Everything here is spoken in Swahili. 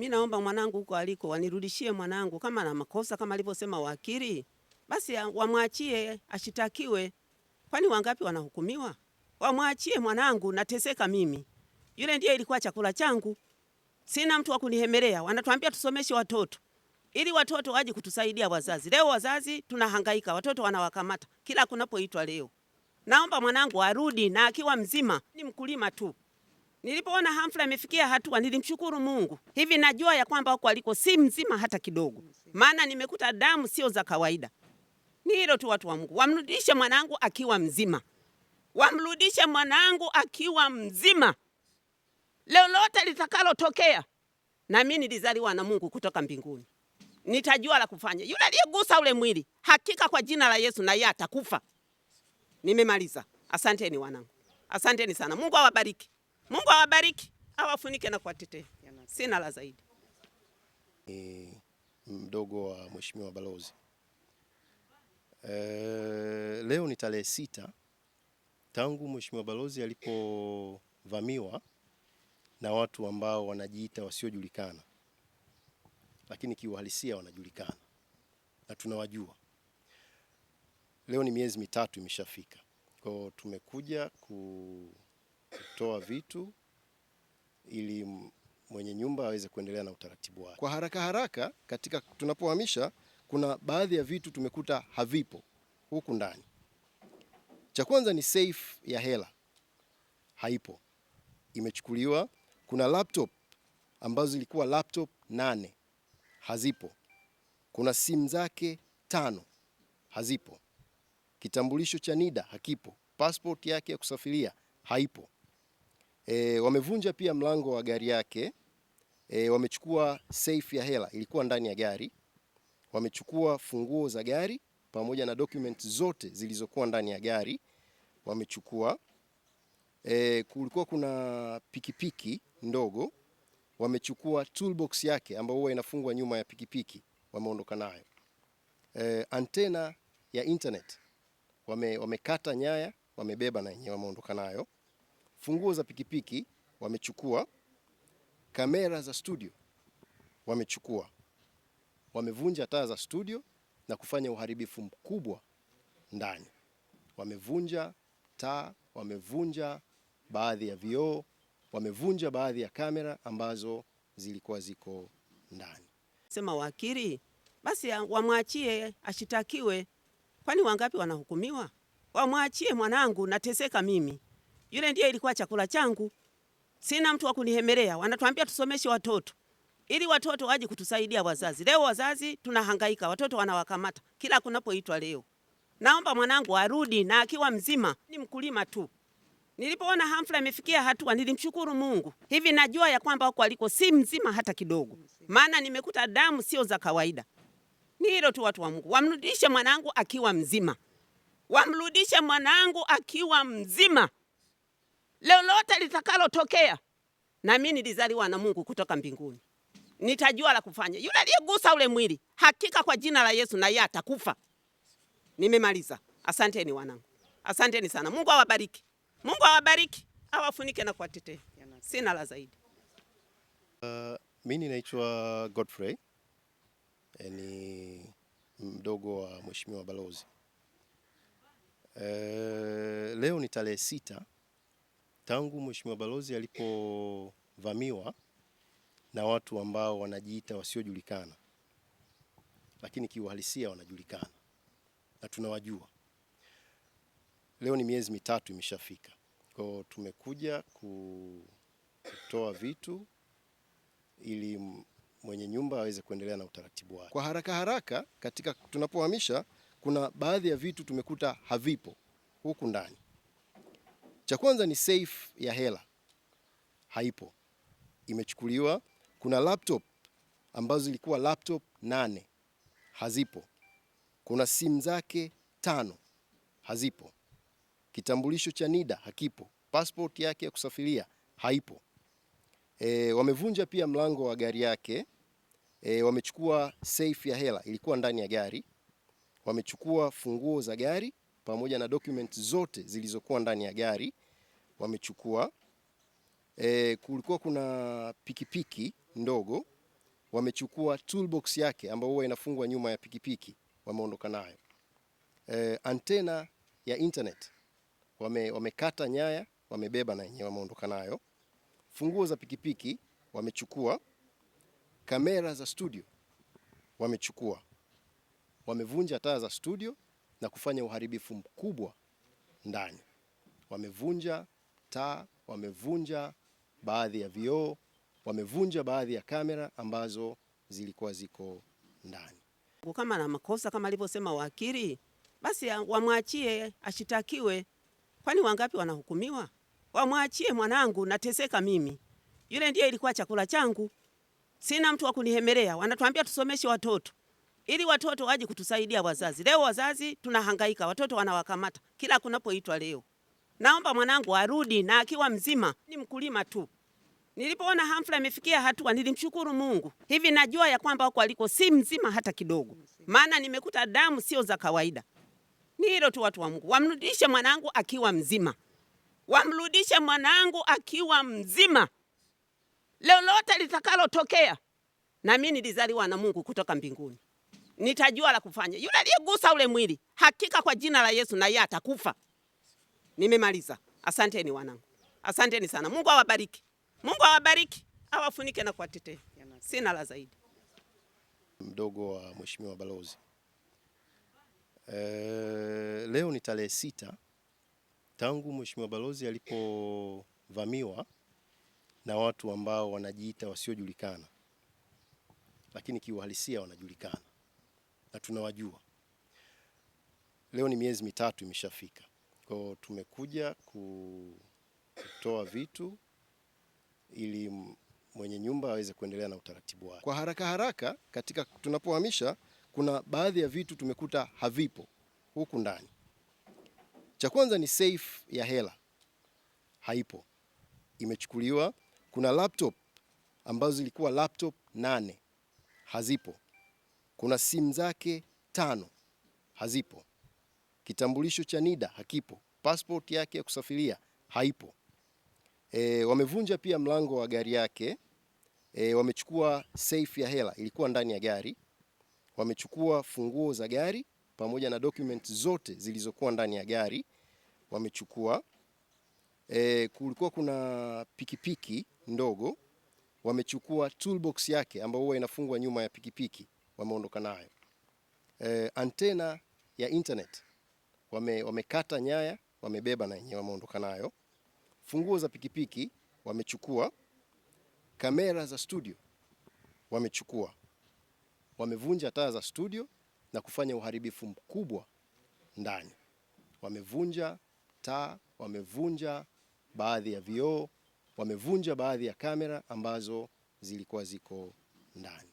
Mimi naomba mwanangu huko aliko wanirudishie mwanangu, kama na makosa kama alivyosema wakili, basi wamwachie ashitakiwe. Kwani wangapi wanahukumiwa? Wamwachie mwanangu, nateseka mimi. Yule ndiye ilikuwa chakula changu. Sina mtu wa kunihemelea. Wanatuambia tusomeshe watoto, ili watoto waje kutusaidia wazazi. Leo wazazi tunahangaika, watoto wanawakamata kila kunapoitwa leo. Naomba mwanangu arudi na akiwa mzima. Ni mkulima tu. Nilipoona Humphrey amefikia hatua nilimshukuru Mungu. Hivi najua ya kwamba huko aliko si mzima hata kidogo. Maana nimekuta damu sio za kawaida. Ni hilo tu, watu wa Mungu. Wamrudishe mwanangu akiwa mzima. Wamrudishe mwanangu akiwa mzima. Lolote litakalotokea, na mimi nilizaliwa na Mungu kutoka mbinguni, nitajua la kufanya. Yule aliyegusa ule mwili, hakika kwa jina la Yesu na yeye atakufa. Nimemaliza. Asanteni wanangu. Asanteni sana. Mungu awabariki. Mungu awabariki. Awafunike na kuwatetea. Sina la zaidi. Mdogo wa Mheshimiwa Balozi. Leo ni tarehe 6 tangu Mheshimiwa Balozi alipovamiwa na watu ambao wanajiita wasiojulikana, lakini kiuhalisia wanajulikana na tunawajua. Leo ni miezi mitatu imeshafika. Kwa tumekuja kutoa vitu ili mwenye nyumba aweze kuendelea na utaratibu wake. Kwa haraka haraka, katika tunapohamisha, kuna baadhi ya vitu tumekuta havipo huku ndani. Cha kwanza ni safe ya hela. Haipo. Imechukuliwa. Kuna laptop ambazo zilikuwa laptop 8 hazipo. Kuna simu zake 5 hazipo. Kitambulisho cha NIDA hakipo. Passport yake ya kusafiria haipo. Wamevunja pia mlango wa gari yake. Wamechukua safe ya hela ilikuwa ndani ya gari. Wamechukua funguo za gari pamoja na documents zote zilizokuwa ndani ya gari wamechukua. Kulikuwa kuna pikipiki ndogo, wamechukua toolbox yake ambayo huwa inafungwa nyuma ya pikipiki, wameondoka nayo. Antena ya internet wamekata nyaya, wamebeba na yenyewe wameondoka nayo. Funguo za pikipiki wamechukua. Kamera za studio wamechukua. Wamevunja taa za studio na kufanya uharibifu mkubwa ndani. Wamevunja taa, wamevunja baadhi ya vioo, wamevunja baadhi ya kamera ambazo zilikuwa ziko ndani. Sema wakili, basi wamwachie ashitakiwe. Kwani wangapi wanahukumiwa? Wamwachie mwanangu, nateseka mimi. Yule ndiye ilikuwa chakula changu. Sina mtu wa kunihemelea. Wanatuambia tusomeshe watoto, ili watoto waje kutusaidia wazazi. Leo wazazi tunahangaika, watoto wanawakamata kila kunapoitwa leo. Naomba mwanangu arudi na akiwa mzima. Ni mkulima tu. Nilipoona Humphrey amefikia hatua nilimshukuru Mungu. Hivi najua ya kwamba huko aliko si mzima hata kidogo. Maana nimekuta damu sio za kawaida. Ni hilo tu, watu wa Mungu. Wamrudishe mwanangu akiwa mzima. Wamrudishe mwanangu akiwa mzima. Lolote litakalotokea, na mimi nilizaliwa na Mungu kutoka mbinguni, nitajua la kufanya. Yule aliyegusa ule mwili, hakika kwa jina la Yesu na yeye atakufa. Nimemaliza. Asanteni wanangu. Asanteni sana. Mungu awabariki. Mungu awabariki. Awafunike na kuwatetea. Sina la zaidi. Mimi naitwa Godfrey. Ni mdogo wa Mheshimiwa Balozi. Leo ni tarehe 6 tangu Mheshimiwa Balozi alipovamiwa na watu ambao wanajiita wasiojulikana, lakini kiuhalisia wanajulikana na tunawajua. Leo ni miezi mitatu imeshafika. Kwa tumekuja kutoa vitu ili mwenye nyumba aweze kuendelea na utaratibu wake. Kwa haraka haraka, katika tunapohamisha, kuna baadhi ya vitu tumekuta havipo huku ndani. Cha kwanza ni safe ya hela. Haipo. Imechukuliwa. Kuna laptop ambazo zilikuwa laptop 8 hazipo. Kuna simu zake 5 hazipo. Kitambulisho cha NIDA hakipo. Passport yake ya kusafiria haipo. Wamevunja pia mlango wa gari yake. Wamechukua safe ya hela ilikuwa ndani ya gari. Wamechukua funguo za gari pamoja na documents zote zilizokuwa ndani ya gari wamechukua. Kulikuwa kuna pikipiki ndogo, wamechukua toolbox yake ambayo huwa inafungwa nyuma ya pikipiki, wameondoka nayo. Antena ya internet wamekata nyaya, wamebeba na yenyewe wameondoka nayo. Funguo za pikipiki wamechukua. Kamera za studio wamechukua. Wamevunja taa za studio na kufanya uharibifu mkubwa ndani. Wamevunja taa, wamevunja baadhi ya vioo, wamevunja baadhi ya kamera ambazo zilikuwa ziko ndani. Kama na makosa kama alivyosema wakili, basi wamwachie ashitakiwe. Kwani wangapi wanahukumiwa? Wamwachie mwanangu, nateseka mimi. Yule ndiye ilikuwa chakula changu. Sina mtu wa kunihemelea. Wanatuambia tusomeshe watoto ili watoto waje kutusaidia wazazi. Leo wazazi tunahangaika, watoto wanawakamata kila kunapoitwa leo. Naomba mwanangu arudi na akiwa mzima. Ni mkulima tu. Nilipoona Humphrey amefikia hatua nilimshukuru Mungu. Hivi najua ya kwamba huko aliko si mzima hata kidogo. Maana nimekuta damu sio za kawaida. Ni hilo tu, watu wa Mungu. Wamrudishe mwanangu akiwa mzima. Wamrudishe mwanangu akiwa mzima. Lolote litakalotokea, na mimi nilizaliwa na Mungu kutoka mbinguni. Nitajua la kufanya. Yule aliyegusa ule mwili, hakika kwa jina la Yesu na yeye atakufa. Nimemaliza. Asanteni wanangu. Asanteni sana. Mungu awabariki. Mungu awabariki. Awafunike na kuwatetea. Sina la zaidi. Mdogo wa Mheshimiwa Balozi. Leo ni tarehe 6 tangu Mheshimiwa Balozi alipovamiwa na watu ambao wanajiita wasiojulikana, lakini kiuhalisia wanajulikana na tunawajua. Leo ni miezi mitatu imeshafika. Kwa tumekuja kutoa vitu ili mwenye nyumba aweze kuendelea na utaratibu wake. Kwa haraka haraka, katika tunapohamisha, kuna baadhi ya vitu tumekuta havipo huku ndani. Cha kwanza ni safe ya hela. Haipo. Imechukuliwa. Kuna laptop ambazo zilikuwa laptop 8. Hazipo. Kuna simu zake 5. Hazipo. Kitambulisho cha NIDA hakipo. Passport yake ya kusafiria haipo. Wamevunja pia mlango wa gari yake. Wamechukua safe ya hela ilikuwa ndani ya gari. Wamechukua funguo za gari pamoja na documents zote zilizokuwa ndani ya gari wamechukua. Kulikuwa kuna pikipiki ndogo, wamechukua toolbox yake ambayo huwa inafungwa nyuma ya pikipiki, wameondoka nayo. Antena ya internet wamekata nyaya, wamebeba na yenyewe wameondoka nayo. Funguo za pikipiki wamechukua. Kamera za studio wamechukua. Wamevunja taa za studio na kufanya uharibifu mkubwa ndani. Wamevunja taa, wamevunja baadhi ya vioo, wamevunja baadhi ya kamera ambazo zilikuwa ziko ndani.